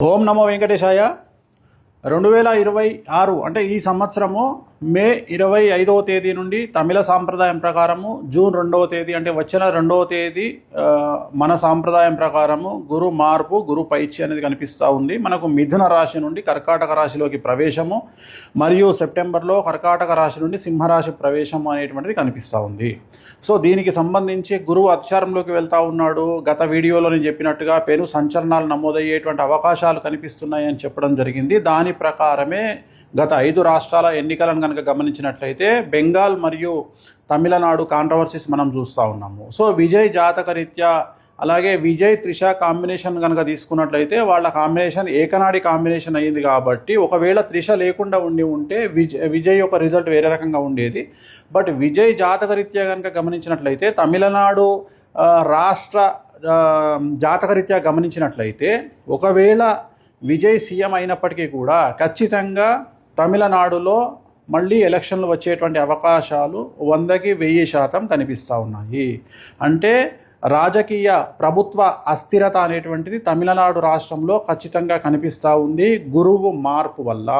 ఓం నమో వెంకటేశాయ. 2026 అంటే ఈ సంవత్సరము మే 25వ తేదీ నుండి తమిళ సాంప్రదాయం ప్రకారము జూన్ 2వ తేదీ అంటే వచ్చిన 2వ తేదీ మన సాంప్రదాయం ప్రకారము గురు మార్పు గురు పైచి అనేది కనిపిస్తూ ఉంది. మనకు మిథున రాశి నుండి కర్కాటక రాశిలోకి ప్రవేశము మరియు సెప్టెంబర్లో కర్కాటక రాశి నుండి సింహరాశి ప్రవేశము అనేటువంటిది కనిపిస్తూ ఉంది. సో దీనికి సంబంధించి గురువు అతిచారంలోకి వెళ్తూ ఉన్నాడు. గత వీడియోలో నేను చెప్పినట్టుగా పెను సంచలనాలు నమోదయ్యేటువంటి అవకాశాలు కనిపిస్తున్నాయని చెప్పడం జరిగింది. దాని ప్రకారమే గత 5 రాష్ట్రాల ఎన్నికలను కనుక గమనించినట్లయితే బెంగాల్ మరియు తమిళనాడు కాంట్రవర్సీస్ మనం చూస్తూ ఉన్నాము. సో విజయ్ జాతక రీత్యా అలాగే విజయ్ త్రిష కాంబినేషన్ కనుక తీసుకున్నట్లయితే వాళ్ళ కాంబినేషన్ ఏకనాడి కాంబినేషన్ అయ్యింది. కాబట్టి ఒకవేళ త్రిష లేకుండా ఉంటే విజయ్ యొక్క రిజల్ట్ వేరే రకంగా ఉండేది. బట్ విజయ్ జాతక రీత్యా కనుక గమనించినట్లయితే తమిళనాడు రాష్ట్ర జాతకరీత్యా గమనించినట్లయితే ఒకవేళ విజయ్ సీఎం అయినప్పటికీ కూడా ఖచ్చితంగా తమిళనాడులో మళ్ళీ ఎలక్షన్లు వచ్చేటువంటి అవకాశాలు 100కి 1000% కనిపిస్తూ ఉన్నాయి. అంటే రాజకీయ ప్రభుత్వ అస్థిరత అనేటువంటిది తమిళనాడు రాష్ట్రంలో ఖచ్చితంగా కనిపిస్తూ ఉంది గురువు మార్పు వల్ల.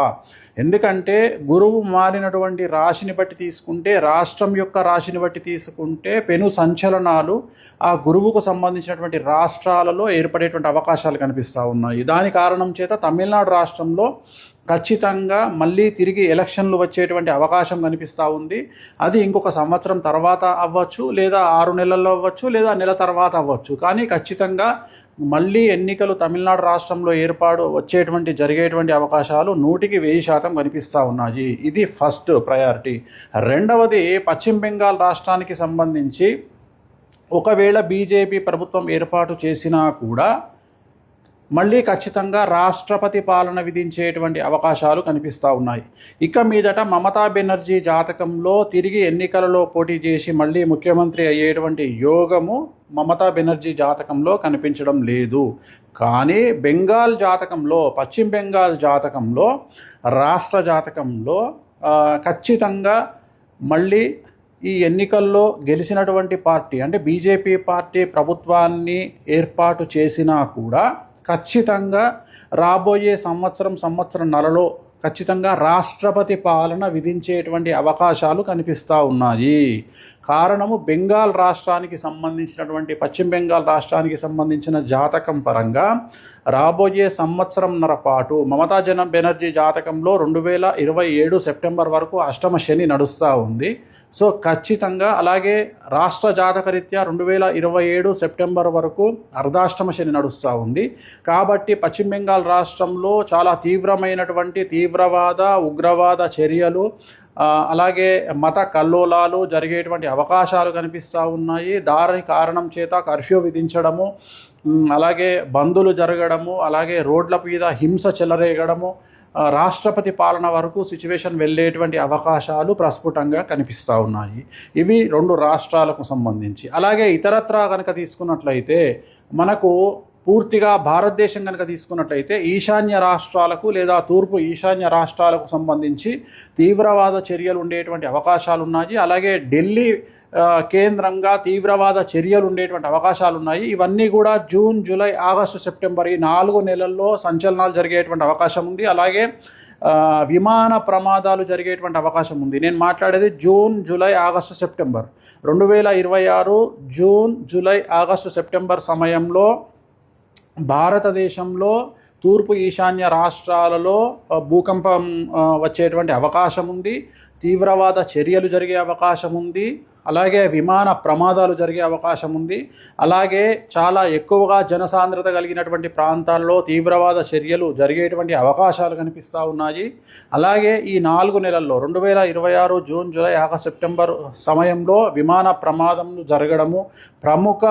ఎందుకంటే గురువు మారినటువంటి రాశిని బట్టి తీసుకుంటే, రాష్ట్రం యొక్క రాశిని బట్టి తీసుకుంటే పెను సంచలనాలు ఆ గురువుకు సంబంధించినటువంటి రాష్ట్రాలలో ఏర్పడేటువంటి అవకాశాలు కనిపిస్తూ ఉన్నాయి. దాని కారణం చేత తమిళనాడు రాష్ట్రంలో ఖచ్చితంగా మళ్ళీ తిరిగి ఎలక్షన్లు వచ్చేటువంటి అవకాశం కనిపిస్తూ ఉంది. అది ఇంకొక సంవత్సరం తర్వాత అవ్వచ్చు, లేదా 6 నెలల్లో అవ్వచ్చు, లేదా నెల తర్వాత అవ్వచ్చు. కానీ ఖచ్చితంగా మళ్ళీ ఎన్నికలు తమిళనాడు రాష్ట్రంలో జరిగేటువంటి అవకాశాలు 100కి 1000% కనిపిస్తూ ఉన్నాయి. ఇది ఫస్ట్ ప్రయారిటీ. రెండవది, పశ్చిమ బెంగాల్ రాష్ట్రానికి సంబంధించి ఒకవేళ బీజేపీ ప్రభుత్వం ఏర్పాటు చేసినా కూడా మళ్ళీ ఖచ్చితంగా రాష్ట్రపతి పాలన విధించేటువంటి అవకాశాలు కనిపిస్తూ ఉన్నాయి. ఇక మీదట మమతా బెనర్జీ జాతకంలో తిరిగి ఎన్నికలలో పోటీ చేసి మళ్ళీ ముఖ్యమంత్రి అయ్యేటువంటి యోగము మమతా బెనర్జీ జాతకంలో కనిపించడం లేదు. కానీ బెంగాల్ జాతకంలో, పశ్చిమ బెంగాల్ జాతకంలో, రాష్ట్ర జాతకంలో ఖచ్చితంగా మళ్ళీ ఈ ఎన్నికల్లో గెలిచినటువంటి పార్టీ అంటే బీజేపీ పార్టీ ప్రభుత్వాన్ని ఏర్పాటు చేసినా కూడా ఖచ్చితంగా రాబోయే సంవత్సరంన్నరలో ఖచ్చితంగా రాష్ట్రపతి పాలన విధించేటువంటి అవకాశాలు కనిపిస్తూ ఉన్నాయి. కారణము బెంగాల్ రాష్ట్రానికి సంబంధించినటువంటి పశ్చిమ బెంగాల్ రాష్ట్రానికి సంబంధించిన జాతకం పరంగా రాబోయే సంవత్సరంన్నర పాటు మమతా బెనర్జీ జాతకంలో 2027 సెప్టెంబర్ వరకు అష్టమ శని నడుస్తూ ఉంది. సో ఖచ్చితంగా అలాగే రాష్ట్ర జాతకరీత్యా 2027 సెప్టెంబర్ వరకు అర్ధాష్టమ శని నడుస్తూ ఉంది. కాబట్టి పశ్చిమ బెంగాల్ రాష్ట్రంలో చాలా తీవ్రమైనటువంటి తీవ్రవాద ఉగ్రవాద చర్యలు అలాగే మత కల్లోలాలు జరిగేటువంటి అవకాశాలు కనిపిస్తూ ఉన్నాయి. దాని కారణం చేత కర్ఫ్యూ విధించడము, అలాగే బందులు జరగడము, అలాగే రోడ్ల మీద హింస చెలరేగడము, రాష్ట్రపతి పాలన వరకు సిచ్యువేషన్ వెళ్ళేటువంటి అవకాశాలు ప్రస్ఫుటంగా కనిపిస్తూ ఉన్నాయి. ఇవి 2 రాష్ట్రాలకు సంబంధించి. అలాగే ఇతరత్రా కనుక తీసుకున్నట్లయితే మనకు పూర్తిగా భారతదేశం కనుక తీసుకున్నట్లయితే ఈశాన్య రాష్ట్రాలకు లేదా తూర్పు ఈశాన్య రాష్ట్రాలకు సంబంధించి తీవ్రవాద చర్యలు ఉండేటువంటి అవకాశాలు ఉన్నాయి. అలాగే ఢిల్లీ కేంద్రంగా తీవ్రవాద చర్యలు ఉండేటువంటి అవకాశాలు ఉన్నాయి. ఇవన్నీ కూడా జూన్, జూలై, ఆగస్టు, సెప్టెంబర్ ఈ 4 నెలల్లో సంచలనాలు జరిగేటువంటి అవకాశం ఉంది. అలాగే విమాన ప్రమాదాలు జరిగేటువంటి అవకాశం ఉంది. నేను మాట్లాడేది June, July, August, September 2026 June, July, August, September సమయంలో భారతదేశంలో తూర్పు ఈశాన్య రాష్ట్రాలలో భూకంపం వచ్చేటువంటి అవకాశం ఉంది. తీవ్రవాద చర్యలు జరిగే అవకాశం ఉంది. అలాగే విమాన ప్రమాదాలు జరిగే అవకాశం ఉంది. అలాగే చాలా ఎక్కువగా జనసాంద్రత కలిగినటువంటి ప్రాంతాల్లో తీవ్రవాద చర్యలు జరిగేటువంటి అవకాశాలు కనిపిస్తూ ఉన్నాయి. అలాగే ఈ 4 నెలల్లో 2026 జూన్, జూలై, ఆగస్టు, సెప్టెంబర్ సమయంలో విమాన ప్రమాదములు జరగడము, ప్రముఖ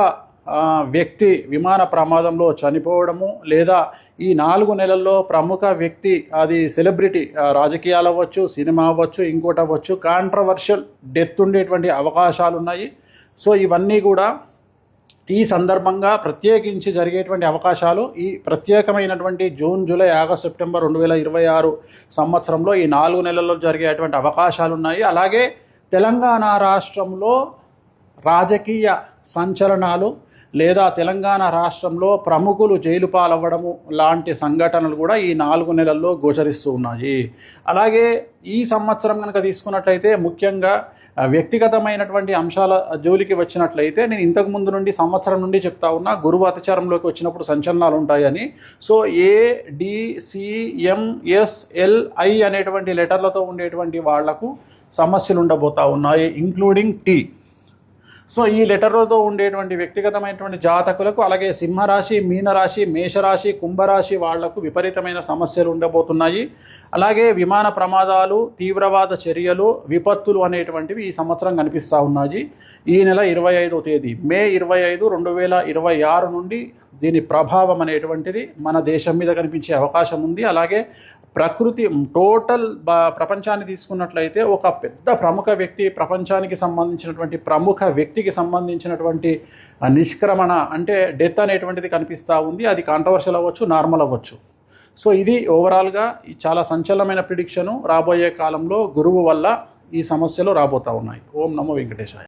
వ్యక్తి విమాన ప్రమాదంలో చనిపోవడము, లేదా ఈ 4 నెలల్లో ప్రముఖ వ్యక్తి, అది సెలబ్రిటీ, రాజకీయాలు అవ్వచ్చు, సినిమా అవ్వచ్చు, ఇంకోటి అవ్వచ్చు, కాంట్రవర్షియల్ డెత్ ఉండేటువంటి అవకాశాలు ఉన్నాయి. సో ఇవన్నీ కూడా ఈ సందర్భంగా ప్రత్యేకించి జరిగేటువంటి అవకాశాలు ఈ ప్రత్యేకమైనటువంటి జూన్, జూలై, ఆగస్టు, సెప్టెంబర్ 2026 సంవత్సరంలో ఈ 4 నెలల్లో జరిగేటువంటి అవకాశాలు ఉన్నాయి. అలాగే తెలంగాణ రాష్ట్రంలో రాజకీయ సంచలనాలు లేదా తెలంగాణ రాష్ట్రంలో ప్రముఖులు జైలు పాలవ్వడము లాంటి సంఘటనలు కూడా ఈ 4 నెలల్లో గోచరిస్తూ ఉన్నాయి. అలాగే ఈ సంవత్సరం కనుక తీసుకున్నట్లయితే ముఖ్యంగా వ్యక్తిగతమైనటువంటి అంశాల జోలికి వచ్చినట్లయితే నేను ఇంతకు ముందు నుండి సంవత్సరం నుండి చెప్తా ఉన్నా గురువు అతిచారంలోకి వచ్చినప్పుడు సంచలనాలు ఉంటాయని. సో ADCMSLI అనేటువంటి లెటర్లతో ఉండేటువంటి వాళ్లకు సమస్యలు ఉండబోతా ఉన్నాయి, ఇంక్లూడింగ్ T. సో ఈ లెటర్లతో ఉండేటువంటి వ్యక్తిగతమైనటువంటి జాతకులకు, అలాగే సింహరాశి, మీనరాశి, మేషరాశి, కుంభరాశి వాళ్లకు విపరీతమైన సమస్యలు ఉండబోతున్నాయి. అలాగే విమాన ప్రమాదాలు, తీవ్రవాద చర్యలు, విపత్తులు అనేటువంటివి ఈ సంవత్సరం కనిపిస్తూ ఉన్నాయి. ఈ నెల 25వ తేదీ మే 25, 2026 నుండి దీని ప్రభావం అనేటువంటిది మన దేశం మీద కనిపించే అవకాశం ఉంది. అలాగే ప్రకృతి టోటల్ ప్రపంచాన్ని తీసుకున్నట్లయితే ఒక పెద్ద ప్రముఖ వ్యక్తి, ప్రపంచానికి సంబంధించినటువంటి ప్రముఖ వ్యక్తికి సంబంధించినటువంటి నిష్క్రమణ అంటే డెత్ అనేటువంటిది కనిపిస్తూ ఉంది. అది కాంట్రవర్షియల్ అవ్వచ్చు, నార్మల్ అవ్వచ్చు. సో ఇది ఓవరాల్గా చాలా సంచలనమైన ప్రిడిక్షను. రాబోయే కాలంలో గురువు వల్ల ఈ సమస్యలు రాబోతూ ఉన్నాయి. ఓం నమో వెంకటేశాయ.